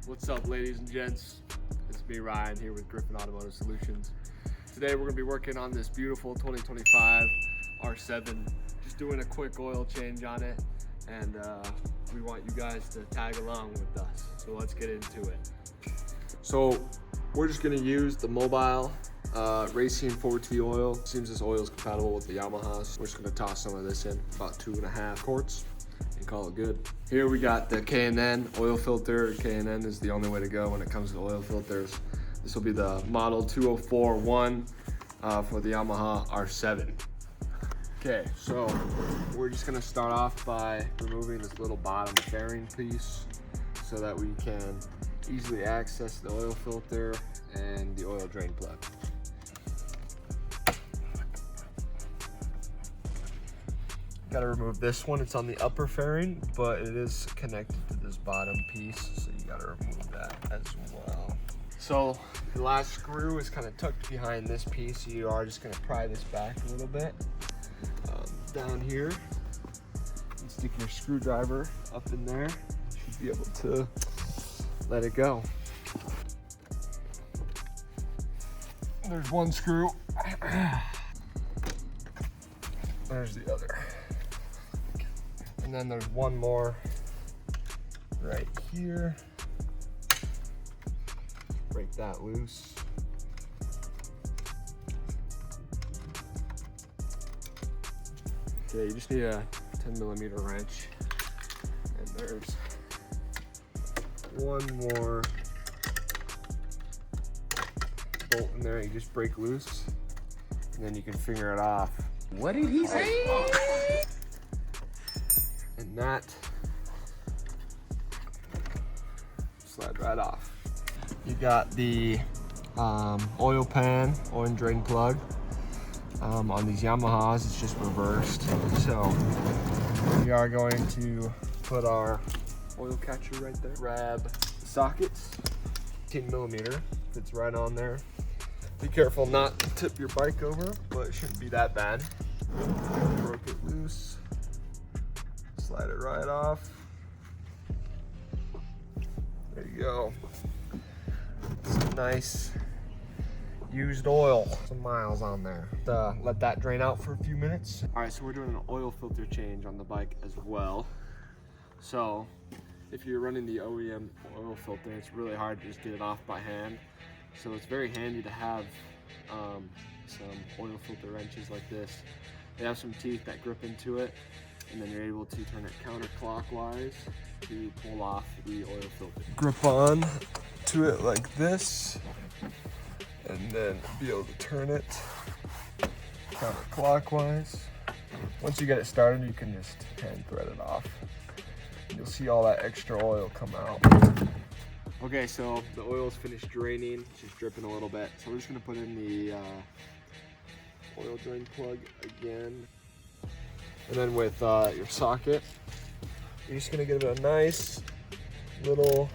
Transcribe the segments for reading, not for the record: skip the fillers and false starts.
What's up, ladies and gents? It's me, Ryan, here with Griffin Automotive Solutions. Today we're going to be working on this beautiful 2025 R7, just doing a quick oil change on it, and we want you guys to tag along with us. So let's get into it. So we're just going to use the mobile Racing 4T oil. Seems this oil is compatible with the Yamahas. We're just going to toss some of this in, about 2.5 quarts. Call it good. Here we got the K&N oil filter. K&N is the only way to go when it comes to oil filters. This will be the model 2041 for the Yamaha R7. Okay, so we're just gonna start off by removing this little bottom fairing piece so that we can easily access the oil filter and the oil drain plug. Got to remove this one. It's on the upper fairing, but it is connected to this bottom piece, so you got to remove that as well. So the last screw is kind of tucked behind this piece, so you are just going to pry this back a little bit. Down here, and stick your screwdriver up in there. You should be able to let it go. There's one screw. There's the other. And then there's one more right here. Break that loose. Okay, you just need a 10mm wrench. And there's one more bolt in there. You just break loose, and then you can finger it off. What did he say? And that slide right off. You got the oil pan, oil drain plug. On these Yamahas, it's just reversed. So we are going to put our oil catcher right there. Grab the sockets, 10mm, fits right on there. Be careful not to tip your bike over, but it shouldn't be that bad. Broke it loose. Slide it right off. There you go. Some nice used oil. Some miles on there. Let that drain out for a few minutes. All right, so we're doing an oil filter change on the bike as well. So if you're running the OEM oil filter, it's really hard to just get it off by hand. So it's very handy to have some oil filter wrenches like this. They have some teeth that grip into it, and then you're able to turn it counterclockwise to pull off the oil filter. Grip on to it like this, and then be able to turn it counterclockwise. Once you get it started, you can just hand thread it off. You'll see all that extra oil come out. Okay, so the oil's finished draining. It's just dripping a little bit. So we're just gonna put in the oil drain plug again. And then with your socket, you're just gonna give it a nice little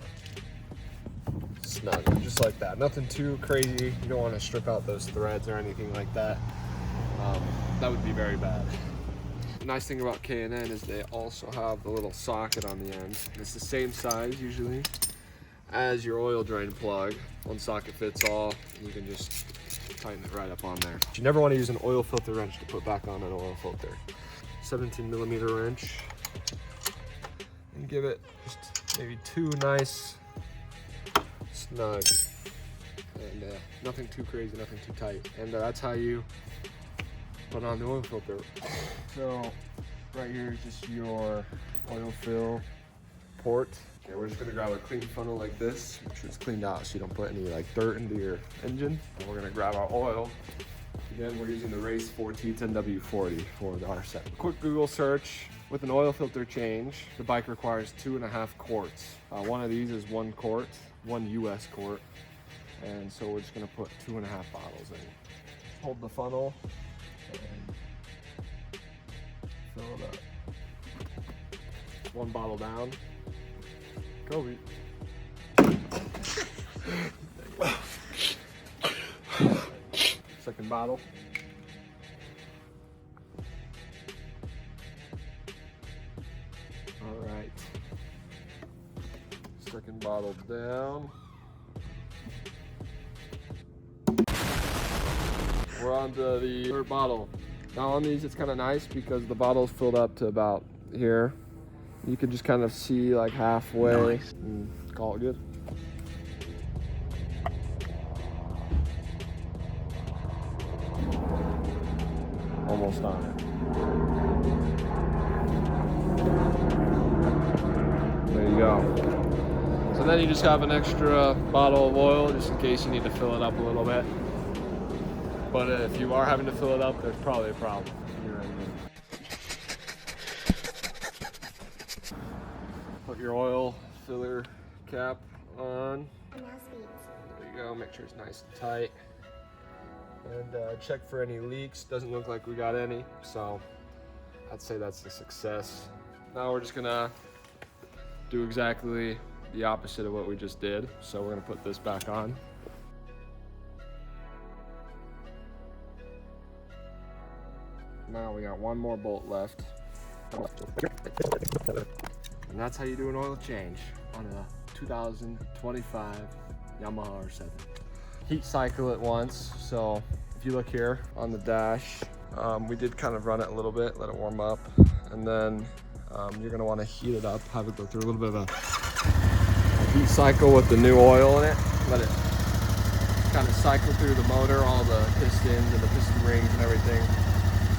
snug, just like that. Nothing too crazy. You don't wanna strip out those threads or anything like that. That would be very bad. The nice thing about K&N is they also have the little socket on the end. It's the same size usually as your oil drain plug. One socket fits all, and you can just tighten it right up on there. But you never want to use an oil filter wrench to put back on an oil filter. 17mm wrench, and give it just maybe 2 nice snug, and nothing too crazy, nothing too tight. And that's how you put on the oil filter. So right here is just your oil fill port. Okay, we're just gonna grab a clean funnel like this. Make sure it's cleaned out so you don't put any like dirt into your engine. And we're gonna grab our oil. Again, we're using the Race 4T 10W40 for the R7. Quick Google search. With an oil filter change, the bike requires 2.5 quarts. One of these is 1 quart, 1 US quart. And so we're just gonna put 2.5 bottles in. Hold the funnel and fill it up. 1 bottle down. Kobe. Second bottle. All right. second bottle down. We're on to the third bottle. Now on these, it's kind of nice because the bottle's filled up to about here. You can just kind of see like halfway and call it good. Almost on it. There you go. So then you just have an extra bottle of oil just in case you need to fill it up a little bit. But if you are having to fill it up, there's probably a problem. You're ready. Put your oil filler cap on. There you go, make sure it's nice and tight. And check for any leaks. Doesn't look like we got any, so I'd say that's a success. Now we're just gonna do exactly the opposite of what we just did. So we're gonna put this back on. Now we got one more bolt left. And that's how you do an oil change on a 2025 Yamaha R7. Heat cycle it once, so if you look here on the dash, we did kind of run it a little bit, let it warm up, and then you're gonna wanna heat it up, have it go through a little bit of a heat cycle with the new oil in it, let it kind of cycle through the motor, all the pistons and the piston rings and everything,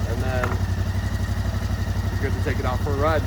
and then you're good to take it out for a ride.